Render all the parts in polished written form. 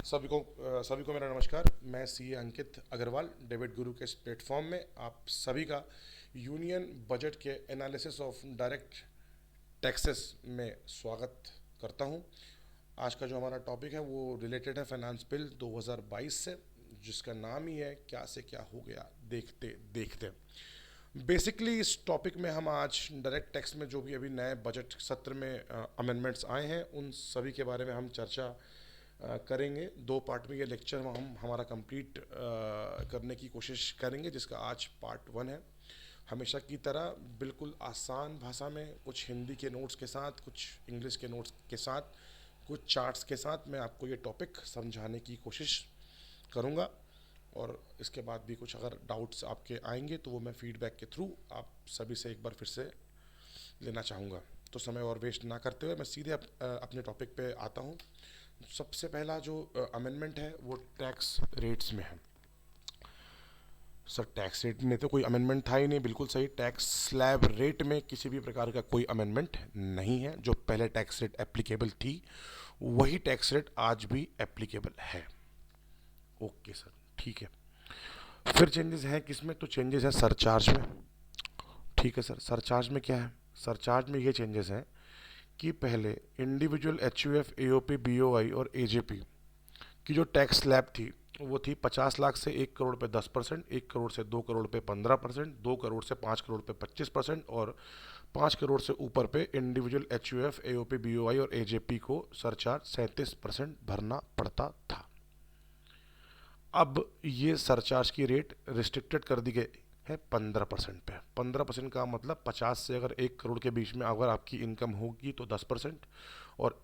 सभी को मेरा नमस्कार। मैं सीए अंकित अग्रवाल डेविड गुरु के इस प्लेटफॉर्म में आप सभी का यूनियन बजट के एनालिसिस ऑफ डायरेक्ट टैक्सेस में स्वागत करता हूं। आज का जो हमारा टॉपिक है वो रिलेटेड है फाइनेंस बिल 2022 से, जिसका नाम ही है क्या से क्या हो गया देखते देखते। बेसिकली इस टॉपिक में हम आज डायरेक्ट टैक्स में जो भी अभी नए बजट सत्र में अमेंडमेंट्स आए हैं उन सभी के बारे में हम चर्चा करेंगे। दो पार्ट में ये लेक्चर हम हमारा कंप्लीट करने की कोशिश करेंगे, जिसका आज पार्ट 1 है। हमेशा की तरह बिल्कुल आसान भाषा में, कुछ हिंदी के नोट्स के साथ, कुछ इंग्लिश के नोट्स के साथ, कुछ चार्ट्स के साथ मैं आपको ये टॉपिक समझाने की कोशिश करूँगा। और इसके बाद भी कुछ अगर डाउट्स आपके आएंगे तो वो मैं फीडबैक के थ्रू आप सभी से एक बार फिर से लेना चाहूँगा। तो समय और वेस्ट ना करते हुए मैं सीधे अपने टॉपिक पे आता हूँ। सबसे पहला जो अमेंडमेंट है वो टैक्स रेट्स में है। सर, टैक्स रेट में तो कोई अमेंडमेंट था ही नहीं, बिल्कुल सही। टैक्स स्लैब रेट में किसी भी प्रकार का कोई अमेंडमेंट नहीं है। जो पहले टैक्स रेट एप्लीकेबल थी वही टैक्स रेट आज भी एप्लीकेबल है। ओके सर, ठीक है। फिर चेंजेस हैं किसमें? तो चेंजेस है सरचार्ज में। ठीक है सर, सरचार्ज में क्या है? सरचार्ज में ये चेंजेस हैं कि पहले इंडिविजुअल एच यू एफ, ए ओ पी, बी ओ आई और ए जे पी की जो टैक्स स्लैब थी वो थी 50 लाख से 1 करोड़ पे 10%, 1 करोड़ से 2 करोड़ पे 15%, 2 करोड़ से 5 करोड़ पे 25% और 5 करोड़ से ऊपर पे इंडिविजुअल एच यू एफ, ए ओ पी, बी ओ आई और ए जे पी को सरचार्ज 37% भरना पड़ता था। अब ये सरचार्ज की रेट रिस्ट्रिक्टेड कर दी गई है 15% पे। 15% का मतलब 50 से अगर 1 करोड़ के बीच में अगर आपकी इनकम होगी तो 10%, और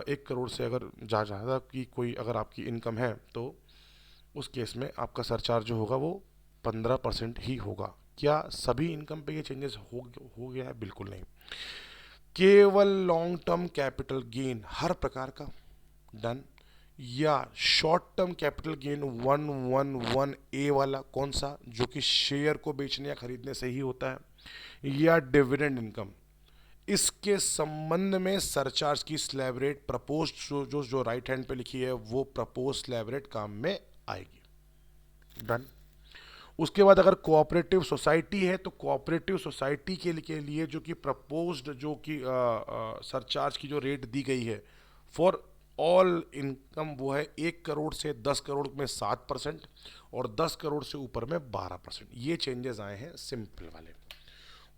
1 करोड़ से अगर ज़्यादा की कोई अगर आपकी इनकम है तो उस केस में आपका सरचार्ज जो होगा वो 15% ही होगा। क्या सभी इनकम पे ये चेंजेस हो गया है? बिल्कुल नहीं। केवल लॉन्ग टर्म कैपिटल गेन हर प्रकार का डन, या short term capital gain 111A वाला, कौन सा? जो कि शेयर को बेचने या खरीदने से ही होता है, या डिविडेंड इनकम, इसके संबंध में सरचार्ज की स्लैब रेट प्रपोज जो राइट हैंड पे लिखी है वो प्रपोज स्लैब रेट काम में आएगी। डन। उसके बाद अगर कोऑपरेटिव सोसाइटी है तो कोऑपरेटिव सोसाइटी के लिए जो कि प्रपोज्ड जो कि सरचार्ज की जो रेट दी गई है फॉर ऑल इनकम वो है 1 करोड़ से 10 करोड़ में 7% और 10 करोड़ से ऊपर में 12%। ये चेंजेस आए हैं सिंपल वाले।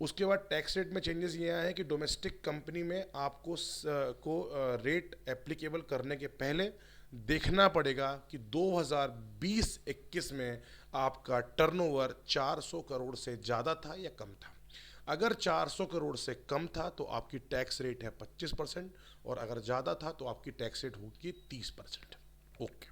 उसके बाद टैक्स रेट में चेंजेस ये आए हैं कि डोमेस्टिक कंपनी में आपको रेट एप्लीकेबल करने के पहले देखना पड़ेगा कि 2020-21 में आपका टर्नओवर 400 करोड़ से ज़्यादा था या कम था। अगर 400 करोड़ से कम था तो आपकी टैक्स रेट है 25%, और अगर ज़्यादा था तो आपकी टैक्स रेट होगी 30%। ओके।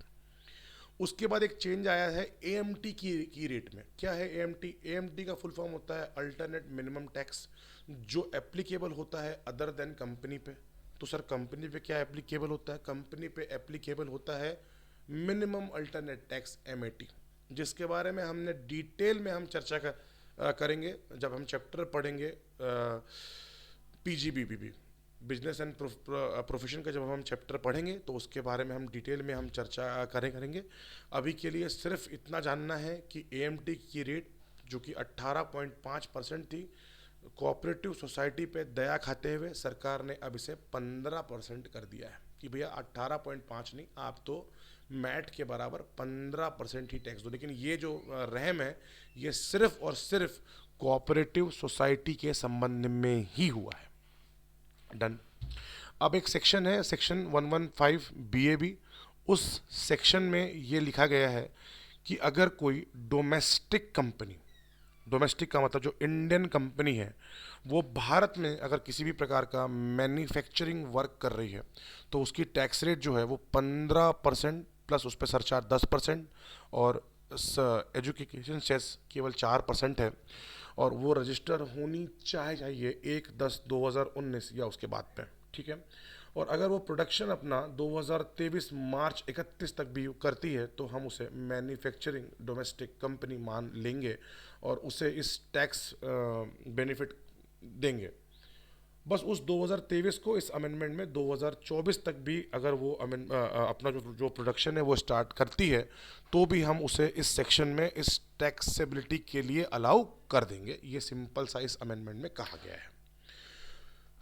उसके बाद एक चेंज आया है एएमटी की रेट में। क्या है एएमटी? एएमटी का फुल फॉर्म होता है अल्टरनेट मिनिमम टैक्स, जो एप्लीकेबल होता है अदर देन कंपनी पे। तो सर, कंपनी पे क्या एप्लीकेबल होता है? कंपनी पे एप्लीकेबल होता है मिनिमम अल्टरनेट टैक्स, एमएटी, जिसके बारे में हमने डिटेल में हम चर्चा करेंगे जब हम चैप्टर पढ़ेंगे पीजीबीबी, बिजनेस एंड प्रोफेशन का जब हम चैप्टर पढ़ेंगे तो उसके बारे में हम डिटेल में हम चर्चा करेंगे। अभी के लिए सिर्फ इतना जानना है कि एएमटी की रेट जो कि 18.5% थी, कोऑपरेटिव सोसाइटी पे दया खाते हुए सरकार ने अब इसे 15% कर दिया है कि भैया 18.5 नहीं, आप तो मैट के बराबर 15% ही टैक्स दो। लेकिन ये जो रहम है ये सिर्फ और सिर्फ कोऑपरेटिव सोसाइटी के संबंध में ही हुआ है। डन। अब एक सेक्शन है, सेक्शन 115 बीएबी। उस सेक्शन में ये लिखा गया है कि अगर कोई डोमेस्टिक कंपनी, डोमेस्टिक का मतलब जो इंडियन कंपनी है, वो भारत में अगर किसी भी प्रकार का मैन्युफैक्चरिंग वर्क कर रही है तो उसकी टैक्स रेट जो है वो 15% प्लस उस पर सरचार्ज 10%, और एजुकेशन सेस केवल 4% है, और वो रजिस्टर होनी चाहिए 1/10/2019 या उसके बाद पे। ठीक है। और अगर वो प्रोडक्शन अपना 2023 मार्च 31 तक भी करती है तो हम उसे मैन्युफैक्चरिंग डोमेस्टिक कंपनी मान लेंगे और उसे इस टैक्स बेनिफिट देंगे। बस उस 2023 को इस अमेंडमेंट में 2024 तक भी अगर वो अपना जो जो प्रोडक्शन है वो स्टार्ट करती है तो भी हम उसे इस सेक्शन में इस टैक्सेबिलिटी के लिए अलाउ कर देंगे। ये सिंपल सा इस अमेंडमेंट में कहा गया है।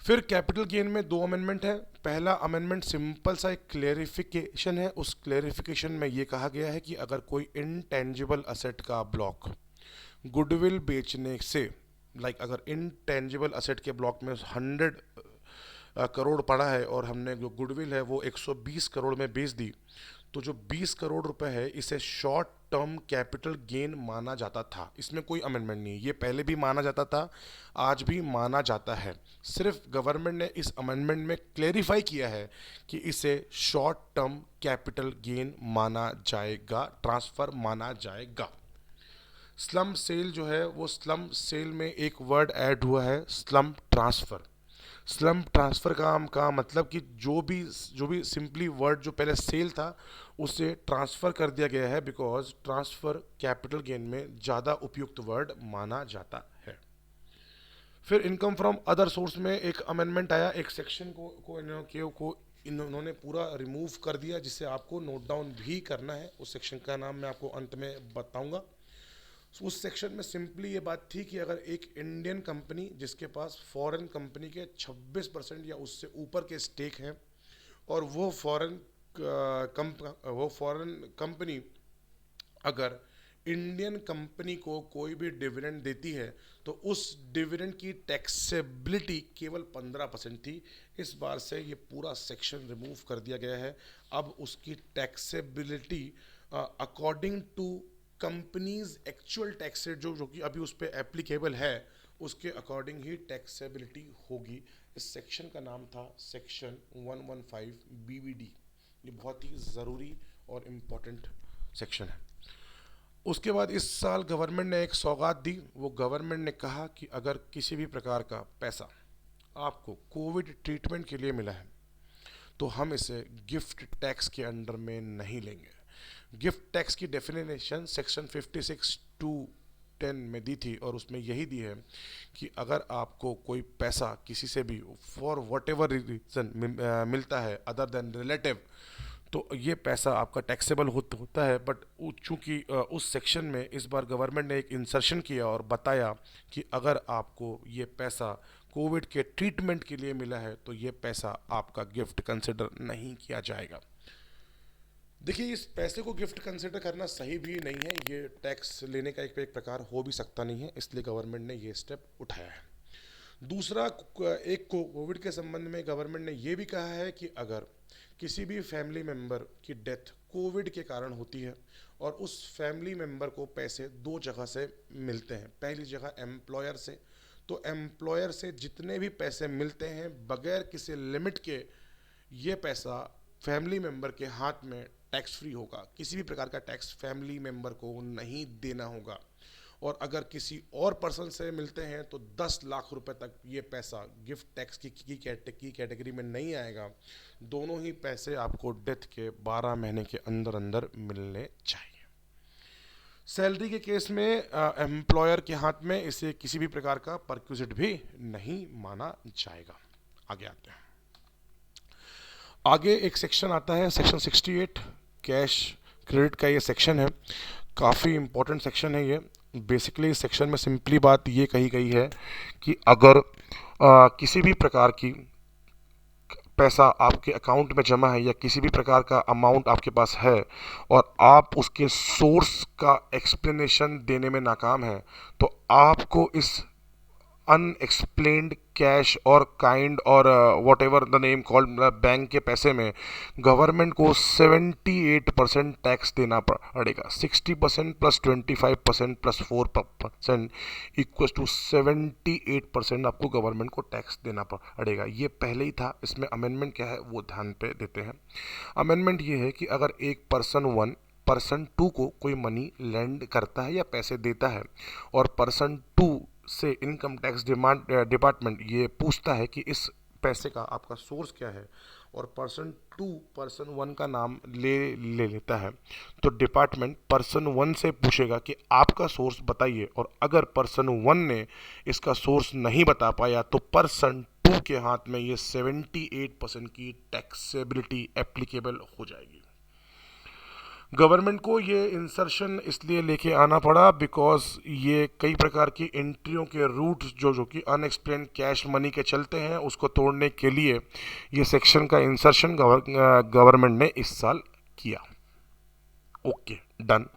फिर कैपिटल गेन में दो अमेंडमेंट है। पहला अमेंडमेंट सिंपल सा एक क्लेरिफिकेशन है। उस क्लेरिफिकेशन में ये कहा गया है कि अगर कोई इनटेंजिबल असेट का ब्लॉक गुडविल बेचने से, अगर इनटेंजिबल असेट के ब्लॉक में 100 करोड़ पड़ा है और हमने जो गुडविल है वो 120 करोड़ में बेच दी, तो जो 20 करोड़ रुपए है इसे शॉर्ट टर्म कैपिटल गेन माना जाता था। इसमें कोई अमेंडमेंट नहीं है, ये पहले भी माना जाता था, आज भी माना जाता है। सिर्फ गवर्नमेंट ने इस अमेंडमेंट में क्लेरिफाई किया है कि इसे शॉर्ट टर्म कैपिटल गेन माना जाएगा, ट्रांसफर माना जाएगा। स्लम सेल जो है वो स्लम सेल में एक वर्ड ऐड हुआ है, स्लम ट्रांसफ़र। स्लम ट्रांसफ़र का मतलब कि जो भी सिंपली वर्ड जो पहले सेल था उसे ट्रांसफ़र कर दिया गया है, बिकॉज ट्रांसफ़र कैपिटल गेन में ज़्यादा उपयुक्त वर्ड माना जाता है। फिर इनकम फ्रॉम अदर सोर्स में एक अमेंडमेंट आया। एक सेक्शन को इन्होंने पूरा रिमूव कर दिया, जिसे आपको नोट डाउन भी करना है। उस सेक्शन का नाम मैं आपको अंत में बताऊंगा। उस सेक्शन में सिंपली ये बात थी कि अगर एक इंडियन कंपनी जिसके पास फॉरेन कंपनी के 26% या उससे ऊपर के स्टेक हैं और वो फॉरेन कंपनी अगर इंडियन कंपनी को कोई भी डिविडेंड देती है तो उस डिविडेंड की टैक्सेबिलिटी केवल 15% थी। इस बार से ये पूरा सेक्शन रिमूव कर दिया गया है। अब उसकी taxability according to companies actual tax rate जो कि अभी उस पर एप्लीकेबल है उसके अकॉर्डिंग ही टैक्सेबिलिटी होगी। इस सेक्शन का नाम था सेक्शन 115 BBD। ये बहुत ही ज़रूरी और इम्पोर्टेंट सेक्शन है। उसके बाद इस साल गवर्नमेंट ने एक सौगात दी। वो गवर्नमेंट ने कहा कि अगर किसी भी प्रकार का पैसा आपको कोविड ट्रीटमेंट के लिए मिला है तो हम इसे गिफ्ट टैक्स के अंडर में नहीं लेंगे। गिफ्ट टैक्स की डेफिनेशन सेक्शन 56(2)(10) में दी थी और उसमें यही दी है कि अगर आपको कोई पैसा किसी से भी फॉर वट एवर रीजन मिलता है अदर देन रिलेटिव, तो ये पैसा आपका टैक्सेबल होता है। बट चूँकि उस सेक्शन में इस बार गवर्नमेंट ने एक इंसर्शन किया और बताया कि अगर आपको ये पैसा कोविड के ट्रीटमेंट के लिए मिला है तो ये पैसा आपका गिफ्ट कंसिडर नहीं किया जाएगा। देखिए, इस पैसे को गिफ्ट कंसिडर करना सही भी नहीं है, ये टैक्स लेने का एक प्रकार हो भी सकता नहीं है, इसलिए गवर्नमेंट ने ये स्टेप उठाया है। दूसरा, एक कोविड के संबंध में गवर्नमेंट ने ये भी कहा है कि अगर किसी भी फैमिली मेम्बर की डेथ कोविड के कारण होती है और उस फैमिली मेम्बर को पैसे दो जगह से मिलते हैं। पहली जगह एम्प्लॉयर से, तो एम्प्लॉयर से जितने भी पैसे मिलते हैं बगैर किसी लिमिट के ये पैसा फैमिली मेम्बर के हाथ में टैक्स फ्री होगा। किसी भी प्रकार का टैक्स फैमिली मेम्बर को नहीं देना होगा। और अगर किसी और पर्सन से मिलते हैं तो 10 लाख रुपए तक ये पैसा गिफ्ट टैक्स की कैटेगरी में नहीं आएगा। दोनों ही पैसे आपको डेथ के 12 महीने के अंदर अंदर मिलने चाहिए। सैलरी के केस में एम्प्लॉयर के हाथ में इसे किसी भी प्रकार का परक्विजिट भी नहीं माना जाएगा। आगे आते हैं। आगे एक सेक्शन आता है सेक्शन 68 कैश क्रेडिट का। ये सेक्शन है, काफ़ी इम्पोर्टेंट सेक्शन है ये। बेसिकली इस सेक्शन में सिंपली बात ये कही गई है कि अगर किसी भी प्रकार की पैसा आपके अकाउंट में जमा है या किसी भी प्रकार का अमाउंट आपके पास है और आप उसके सोर्स का एक्सप्लेनेशन देने में नाकाम है तो आपको इस अनएक्सप्लेन्ड कैश और काइंड और what ever the name called bank के पैसे में गवर्नमेंट को 78% टैक्स देना पड़ेगा। 60% प्लस 25% प्लस 4% इक्वल टू 78% आपको गवर्नमेंट को टैक्स देना पड़ेगा। ये पहले ही था, इसमें अमेंडमेंट क्या है वो ध्यान पे देते हैं। अमेंडमेंट ये है कि अगर एक पर्सन 2 को कोई मनी लैंड करता है या पैसे देता है और पर्सन 2 से इनकम टैक्स डिपार्टमेंट ये पूछता है कि इस पैसे का आपका सोर्स क्या है और पर्सन 1 का नाम ले लेता है तो डिपार्टमेंट पर्सन 1 से पूछेगा कि आपका सोर्स बताइए। और अगर पर्सन 1 ने इसका सोर्स नहीं बता पाया तो पर्सन 2 गुरु के हाथ में ये 78% की टैक्सेबिलिटी एप्लीकेबल हो जाएगी। गवर्नमेंट को ये इंसर्शन इसलिए लेके आना पड़ा बिकॉज ये कई प्रकार की एंट्रियों के रूट जो कि अनएक्सप्लेन कैश मनी के चलते हैं, उसको तोड़ने के लिए ये सेक्शन का इंसर्शन गवर्नमेंट ने इस साल किया। Okay, done.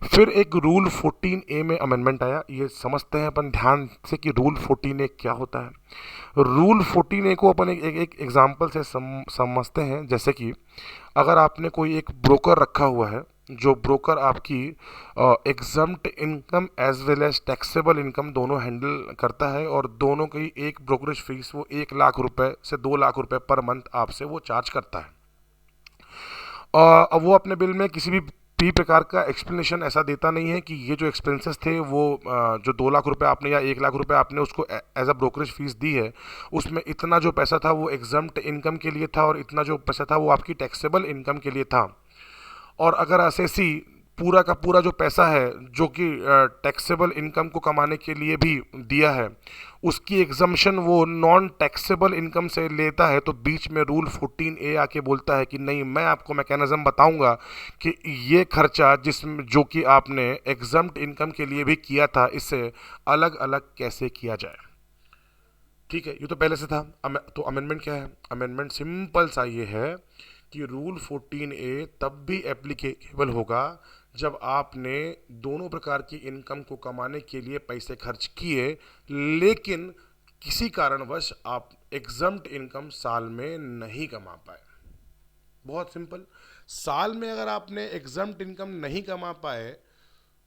फिर एक रूल 14A में अमेंडमेंट आया। ये समझते हैं अपन ध्यान से कि रूल 14A क्या होता है। रूल 14A को अपन एक एग्जाम्पल से समझते हैं। जैसे कि अगर आपने कोई एक ब्रोकर रखा हुआ है, जो ब्रोकर आपकी exempt income as well as taxable income दोनों हैंडल करता है, और दोनों की एक ब्रोकरेज फीस वो 1 लाख रुपए से 2 लाख रुपए पर मंथ आपसे वो चार्ज करता है। अब वो अपने बिल में किसी भी प्रकार का एक्सप्लेनेशन ऐसा देता नहीं है कि ये जो एक्सपेंसेस थे वो जो 2 लाख रुपए आपने या 1 लाख रुपए आपने उसको एज अ ब्रोकरेज फीस दी है, उसमें इतना जो पैसा था वो एग्जम्प्ट इनकम के लिए था और इतना जो पैसा था वो आपकी टैक्सेबल इनकम के लिए था। और अगर एसएससी पूरा का पूरा जो पैसा है जो कि टैक्सेबल इनकम को कमाने के लिए भी दिया है, उसकी एग्जम्पशन वो नॉन टैक्सेबल इनकम से लेता है, तो बीच में रूल 14A आके बोलता है कि नहीं, मैं आपको मैकेनिज्म बताऊंगा कि ये खर्चा जिसमें जो कि आपने एग्जम्प्ट इनकम के लिए भी किया था, इससे अलग अलग कैसे किया जाए। ठीक है, ये तो पहले से था। तो अमेंडमेंट क्या है? अमेंडमेंट सिंपल सा ये है कि रूल 14A तब भी एप्लीकेबल होगा जब आपने दोनों प्रकार की इनकम को कमाने के लिए पैसे खर्च किए, लेकिन किसी कारणवश आप एग्जम्प्ट इनकम साल में नहीं कमा पाए। बहुत सिंपल। साल में अगर आपने एग्जम्प्ट इनकम नहीं कमा पाए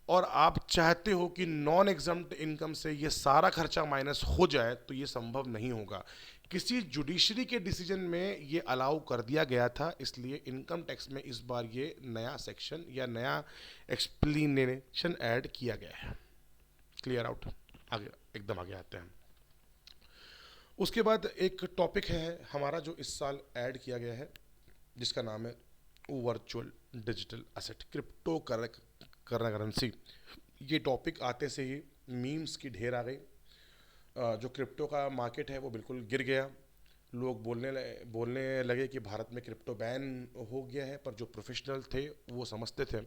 और आप चाहते हो कि नॉन एग्जम्प्ट इनकम से ये सारा खर्चा माइनस हो जाए, तो ये संभव नहीं होगा। किसी जुडिशरी के डिसीजन में ये अलाउ कर दिया गया था, इसलिए इनकम टैक्स में इस बार ये नया सेक्शन या नया एक्सप्लेनेशन ऐड किया गया है। Clear out? आगे एकदम आगे आते हैं। उसके बाद एक टॉपिक है हमारा जो इस साल ऐड किया गया है, जिसका नाम है virtual digital asset, crypto currency. ये टॉपिक आते से ही मीम्स की ढेर आ गई। जो क्रिप्टो का मार्केट है वो बिल्कुल गिर गया। लोग बोलने लगे कि भारत में क्रिप्टो बैन हो गया है, पर जो प्रोफेशनल थे वो समझते थे।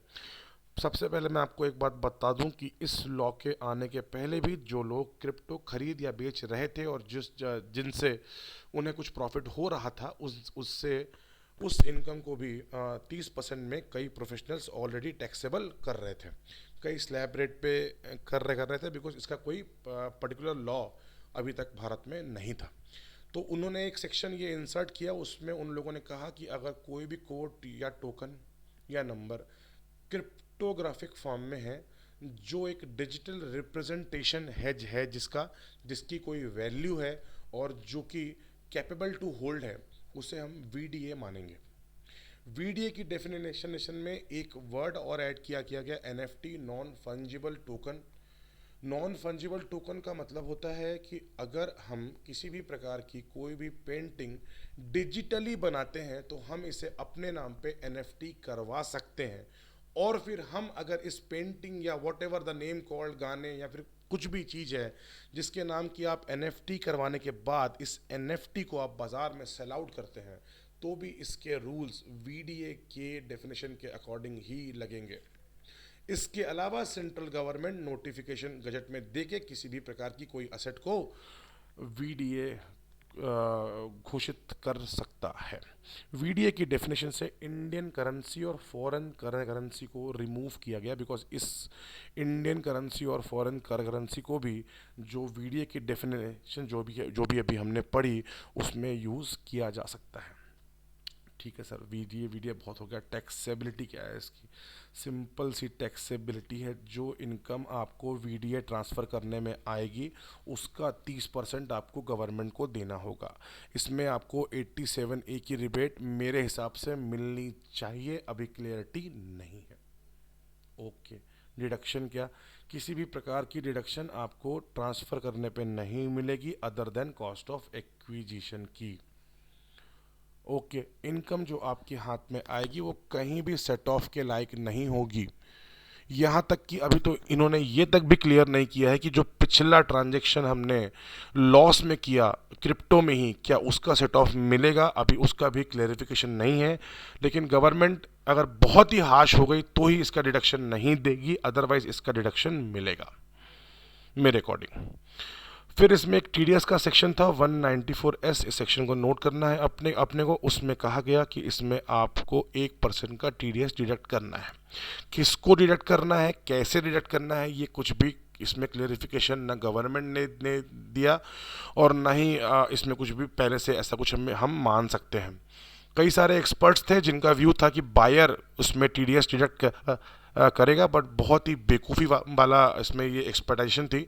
सबसे पहले मैं आपको एक बात बता दूं कि इस लॉ के आने के पहले भी जो लोग क्रिप्टो खरीद या बेच रहे थे और जिनसे उन्हें कुछ प्रॉफिट हो रहा था, उस इनकम को भी 30% में कई प्रोफेशनल्स ऑलरेडी टैक्सेबल कर रहे थे। कई स्लैब रेट पे कर रहे थे, बिकॉज इसका कोई पर्टिकुलर लॉ अभी तक भारत में नहीं था। तो उन्होंने एक सेक्शन ये इंसर्ट किया, उसमें उन लोगों ने कहा कि अगर कोई भी कोड या टोकन या नंबर क्रिप्टोग्राफिक फॉर्म में है, जो एक डिजिटल रिप्रेजेंटेशन है जिसकी कोई वैल्यू है और जो कि कैपेबल टू होल्ड है, उसे हम वीडीए मानेंगे। वीडीए की डेफिनेशन में एक वर्ड और ऐड किया गया, NFT, non fungible token. Non fungible token का मतलब होता है कि अगर हम किसी भी प्रकार की कोई भी पेंटिंग डिजिटली बनाते हैं तो हम इसे अपने नाम पे एनएफटी करवा सकते हैं, और फिर हम अगर इस पेंटिंग या what ever the name called, गाने या फिर कुछ भी चीज़ है जिसके नाम की आप एनएफटी करवाने के बाद इस एनएफटी को आप बाज़ार में सेल आउट करते हैं, तो भी इसके रूल्स वीडीए के डेफिनेशन के अकॉर्डिंग ही लगेंगे। इसके अलावा सेंट्रल गवर्नमेंट नोटिफिकेशन गजट में देके किसी भी प्रकार की कोई असेट को वीडीए घोषित कर सकता है। वीडीए की डेफिनेशन से इंडियन करेंसी और फॉरेन करेंसी को रिमूव किया गया, बिकॉज इस इंडियन करेंसी और फॉरेन करेंसी को भी जो वीडीए की डेफिनेशन जो भी अभी हमने पढ़ी उसमें यूज़ किया जा सकता है। ठीक है सर, वीडीए बहुत हो गया। टैक्सेबिलिटी क्या है इसकी? सिंपल सी टैक्सेबिलिटी है, जो इनकम आपको वीडीए ट्रांसफ़र करने में आएगी उसका 30% आपको गवर्नमेंट को देना होगा। इसमें आपको 87A की रिबेट मेरे हिसाब से मिलनी चाहिए, अभी क्लियरिटी नहीं है। ओके, डिडक्शन क्या? किसी भी प्रकार की डिडक्शन आपको ट्रांसफ़र करने पे नहीं मिलेगी other than cost of acquisition की। ओके, इनकम जो आपके हाथ में आएगी वो कहीं भी सेट ऑफ के लायक नहीं होगी। यहाँ तक कि अभी तो इन्होंने ये तक भी क्लियर नहीं किया है कि जो पिछला ट्रांजैक्शन हमने लॉस में किया क्रिप्टो में ही, क्या उसका सेट ऑफ मिलेगा, अभी उसका भी क्लेरिफिकेशन नहीं है। लेकिन गवर्नमेंट अगर बहुत ही हाश हो गई तो ही इसका डिडक्शन नहीं देगी, अदरवाइज इसका डिडक्शन मिलेगा मेरे अकॉर्डिंग। फिर इसमें एक टीडीएस का सेक्शन था 194S, इस सेक्शन को नोट करना है अपने अपने को। उसमें कहा गया कि इसमें आपको 1% का टीडीएस डिडक्ट करना है। किसको डिडक्ट करना है, कैसे डिडक्ट करना है, ये कुछ भी इसमें क्लेरिफिकेशन ना गवर्नमेंट ने दिया और ना ही इसमें कुछ भी पहले से ऐसा कुछ हम मान सकते हैं। कई सारे एक्सपर्ट्स थे जिनका व्यू था कि बायर उसमें टीडीएस डिडक्ट करेगा, बट बहुत ही बेवकूफ़ी वाला इसमें ये एक्सपेक्टेशन थी।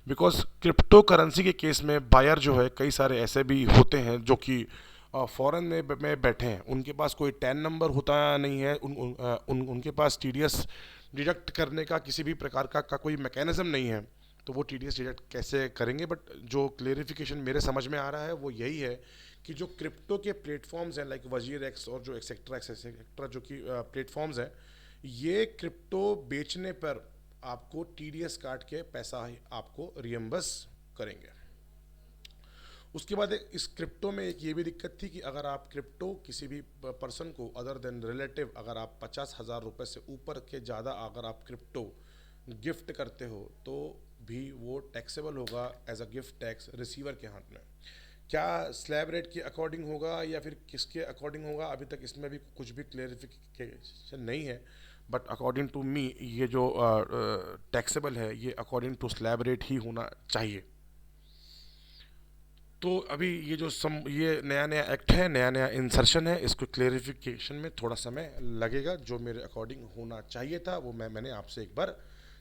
बिकॉज क्रिप्टो करेंसी के केस में बायर जो है, कई सारे ऐसे भी होते हैं जो कि फॉरेन में बैठे हैं, उनके पास कोई टैन नंबर होता नहीं है, उनके पास टीडीएस डिडक्ट करने का किसी भी प्रकार का कोई मैकेनिज्म नहीं है, तो वो टीडीएस डिडक्ट कैसे करेंगे। बट जो क्लेरिफिकेशन मेरे समझ में आ रहा है वो यही है कि जो क्रिप्टो के प्लेटफॉर्म्स हैं लाइक वजीर एक्स और जो एक्सेट्रा जो कि प्लेटफॉर्म्स हैं, ये क्रिप्टो बेचने पर आपको टीडीएस काट के पैसा आपको रियम्बर्स करेंगे। उसके बाद इस क्रिप्टो में एक ये भी दिक्कत थी कि अगर आप क्रिप्टो किसी भी पर्सन को अदर देन रिलेटिव, अगर आप 50,000 रुपये से ऊपर के ज़्यादा अगर आप क्रिप्टो गिफ्ट करते हो तो भी वो टैक्सेबल होगा as a gift tax receiver के हाथ में। क्या स्लैब रेट के अकॉर्डिंग होगा या फिर किसके अकॉर्डिंग होगा, अभी तक इसमें भी कुछ भी क्लेरिफिकेशन नहीं है। बट अकॉर्डिंग टू मी ये जो टैक्सेबल है ये अकॉर्डिंग टू स्लैब रेट ही होना चाहिए। तो अभी ये जो ये नया नया एक्ट है, नया नया इंसर्शन है, इसको क्लेरिफिकेशन में थोड़ा समय लगेगा। जो मेरे अकॉर्डिंग होना चाहिए था वो मैंने आपसे एक बार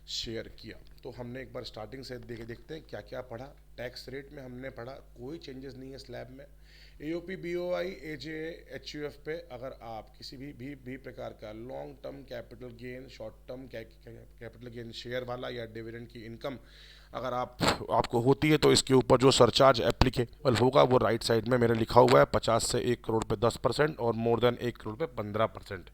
शेयर किया। तो हमने एक बार स्टार्टिंग से देखते हैं क्या क्या पढ़ा। टैक्स रेट में हमने पढ़ा कोई चेंजेस नहीं है स्लैब में। एओपी, बीओआई, एजे, एचयूएफ पे अगर आप किसी भी प्रकार का long term capital gain, short term capital gain share वाला या डिविडेंड की इनकम अगर आपको होती है तो इसके ऊपर जो सरचार्ज एप्लीकेबल होगा वो राइट साइड में मेरे लिखा हुआ है, 50 से 1 करोड़ पे 10% और मोर देन 1 करोड़ पे 15%।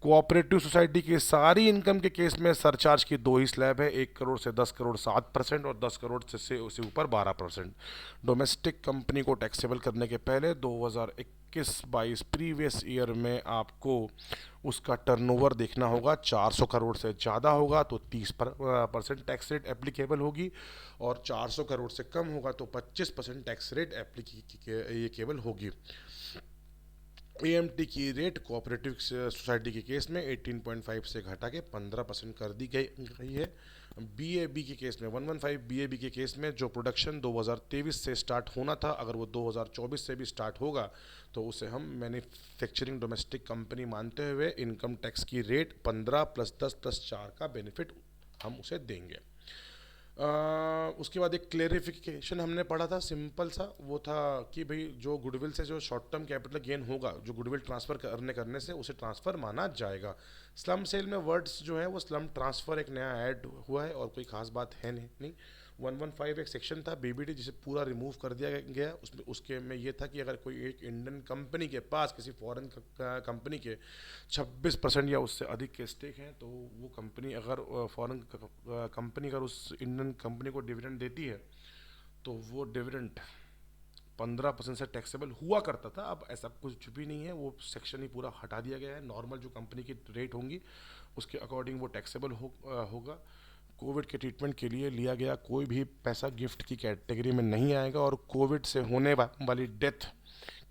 कोऑपरेटिव सोसाइटी की सारी इनकम के केस में सरचार्ज की दो ही स्लैब है, 1 करोड़ से 10 करोड़ 7% और 10 करोड़ से ऊपर 12%। डोमेस्टिक कंपनी को टैक्सेबल करने के पहले 2021-22 प्रीवियस ईयर में आपको उसका टर्नओवर देखना होगा। 400 करोड़ से ज़्यादा होगा तो 30% टैक्स रेट एप्लीकेबल होगी और 400 करोड़ से कम होगा तो 25% टैक्स रेट एप्लीकेबल होगी। एएमटी की रेट कोऑपरेटिव सोसाइटी के केस में 18.5 से घटा के 15% कर दी गई है। बीएबी के केस में 115 बीएबी के केस में जो प्रोडक्शन 2023 से स्टार्ट होना था, अगर वो 2024 से भी स्टार्ट होगा तो उसे हम मैन्युफैक्चरिंग डोमेस्टिक कंपनी मानते हुए इनकम टैक्स की रेट 15 + 10 + 4 का बेनिफिट हम उसे देंगे। उसके बाद एक क्लेरिफिकेशन हमने पढ़ा था सिंपल सा, वो था कि भाई जो गुडविल से जो शॉर्ट टर्म कैपिटल गेन होगा, जो गुडविल ट्रांसफ़र करने से उसे ट्रांसफ़र माना जाएगा। स्लम सेल में वर्ड्स जो है वो स्लम ट्रांसफ़र एक नया ऐड हुआ है और कोई खास बात है नहीं। 115 एक सेक्शन था बीबीडी जिसे पूरा रिमूव कर दिया गया। उसमें उसके में ये था कि अगर कोई एक इंडियन कंपनी के पास किसी फॉरेन कंपनी के 26% या उससे अधिक के स्टेक हैं तो वो कंपनी अगर फॉरेन कंपनी अगर उस इंडियन कंपनी को डिविडेंड देती है तो वो डिविडेंड 15% से टैक्सेबल हुआ करता था। अब ऐसा कुछ भी नहीं है, वो सेक्शन ही पूरा हटा दिया गया है। नॉर्मल जो कंपनी की रेट होंगी उसके अकॉर्डिंग वो टैक्सेबल होगा। कोविड के ट्रीटमेंट के लिए लिया गया कोई भी पैसा गिफ्ट की कैटेगरी में नहीं आएगा और कोविड से होने वाली डेथ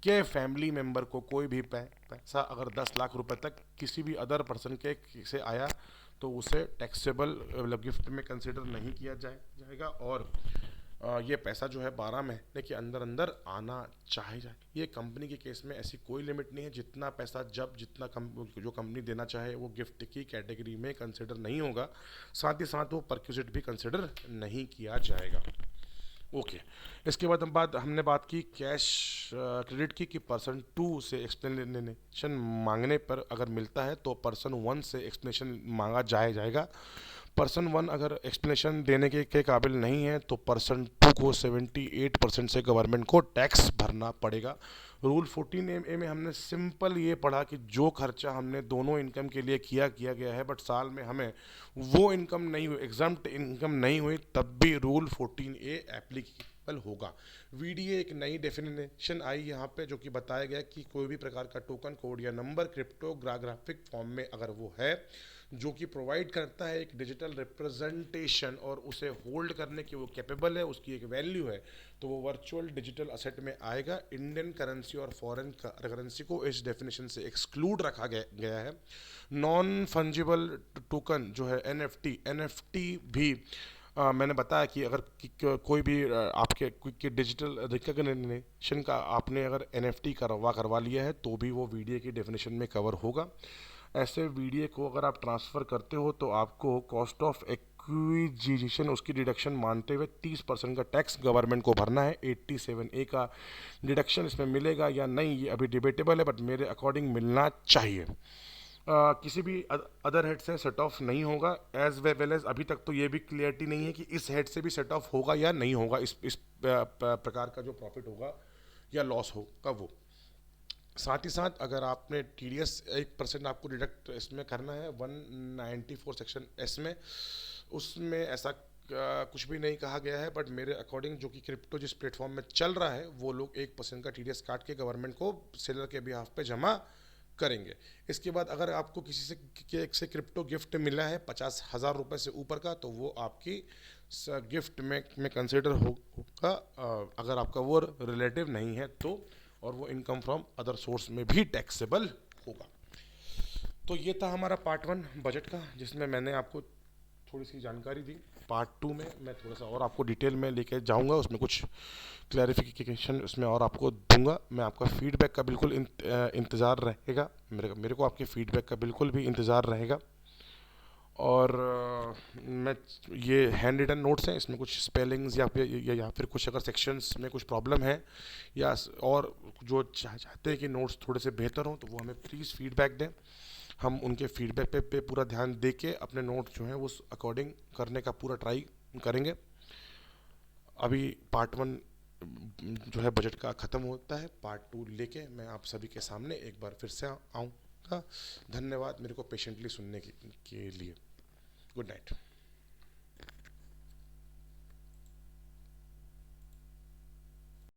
के फैमिली मेंबर को कोई भी पैसा अगर 10 लाख रुपए तक किसी भी अदर पर्सन के से आया तो उसे टैक्सेबल गिफ्ट में कंसिडर नहीं किया जाएगा और ये पैसा जो है 12 महीने के अंदर अंदर आना चाहिए। ये कंपनी के केस में ऐसी कोई लिमिट नहीं है, जितना पैसा जितना जो कंपनी देना चाहे वो गिफ्ट की कैटेगरी में कंसिडर नहीं होगा। साथ ही साथ वो परक्यूजिट भी कंसिडर नहीं किया जाएगा। ओके, इसके बाद हमने बात की कैश क्रेडिट की कि पर्सन 2 से एक्सप्लेनेशन मांगने पर अगर मिलता है तो पर्सन 1 से एक्सप्लेनेशन मांगा जाएगा। पर्सन 1 अगर एक्सप्लेनेशन देने के काबिल नहीं है तो पर्सन 2 को 78% से गवर्नमेंट को टैक्स भरना पड़ेगा। रूल 14A में हमने सिंपल ये पढ़ा कि जो खर्चा हमने दोनों इनकम के लिए किया गया है बट साल में हमें वो इनकम नहीं हुई, एग्जम्प्ट इनकम नहीं हुई, तब भी रूल 14A एप्लीकेबल होगा। वीडीए एक नई डेफिनेशन आई यहाँ पे जो कि बताया गया कि कोई भी प्रकार का टोकन कोड या नंबर क्रिप्टोग्राफिक फॉर्म में अगर वो है जो कि प्रोवाइड करता है एक डिजिटल रिप्रेजेंटेशन और उसे होल्ड करने की वो कैपेबल है, उसकी एक वैल्यू है, तो वो वर्चुअल डिजिटल असेट में आएगा। इंडियन करेंसी और फॉरेन करेंसी को इस डेफिनेशन से एक्सक्लूड रखा गया है। नॉन फंजिबल टोकन जो है एनएफटी भी मैंने बताया कि अगर कोई भी आपके डिजिटल रिकग्निशन का आपने अगर एनएफटी करवा लिया है तो भी वो वीडियो की डेफिनेशन में कवर होगा। ऐसे वीडियो को अगर आप ट्रांसफ़र करते हो तो आपको कॉस्ट ऑफ एक्विजिशन उसकी डिडक्शन मानते हुए 30% का टैक्स गवर्नमेंट को भरना है। 87A का डिडक्शन इसमें मिलेगा या नहीं ये अभी डिबेटेबल है, बट मेरे अकॉर्डिंग मिलना चाहिए। किसी भी अदर हेड से सेट ऑफ नहीं होगा। एज वेल एज अभी तक तो ये भी क्लियरिटी नहीं है कि इस हेड से भी सेट ऑफ होगा या नहीं होगा, इस प्रकार का जो प्रॉफिट होगा या लॉस होगा वो। साथ ही साथ अगर आपने TDS 1% आपको डिडक्ट इसमें करना है 194 सेक्शन S में, उसमें ऐसा कुछ भी नहीं कहा गया है, बट मेरे अकॉर्डिंग जो कि क्रिप्टो जिस प्लेटफॉर्म में चल रहा है वो लोग 1% का TDS काट के गवर्नमेंट को सेलर के बिहाफ पे जमा करेंगे। इसके बाद अगर आपको किसी से क्रिप्टो गिफ्ट मिला है 50,000 रुपये से ऊपर का तो वो आपकी गिफ्ट में कंसिडर होगा अगर आपका वो रिलेटिव नहीं है तो, और वो इनकम फ्रॉम अदर सोर्स में भी टैक्सेबल होगा। तो ये था हमारा पार्ट 1 बजट का जिसमें मैंने आपको थोड़ी सी जानकारी दी। पार्ट 2 में मैं थोड़ा सा और आपको डिटेल में लेके जाऊंगा, उसमें कुछ क्लैरिफिकेशन उसमें और आपको दूंगा। मैं आपका फीडबैक का बिल्कुल इंतज़ार रहेगा, मेरे को आपके फीडबैक का बिल्कुल भी इंतज़ार रहेगा। और मैं ये हैंड रिटन नोट्स हैं, इसमें कुछ स्पेलिंग्स या फिर कुछ अगर सेक्शंस में कुछ प्रॉब्लम है या और जो चाहते हैं कि नोट्स थोड़े से बेहतर हों तो वो हमें प्लीज़ फीडबैक दें। हम उनके फीडबैक पे पूरा ध्यान दे के अपने नोट्स जो हैं वो उस अकॉर्डिंग करने का पूरा ट्राई करेंगे। अभी पार्ट 1 जो है बजट का ख़त्म होता है, पार्ट 2 लेके मैं आप सभी के सामने एक बार फिर से आऊँगा। धन्यवाद मेरे को पेशेंटली सुनने के लिए। Good night.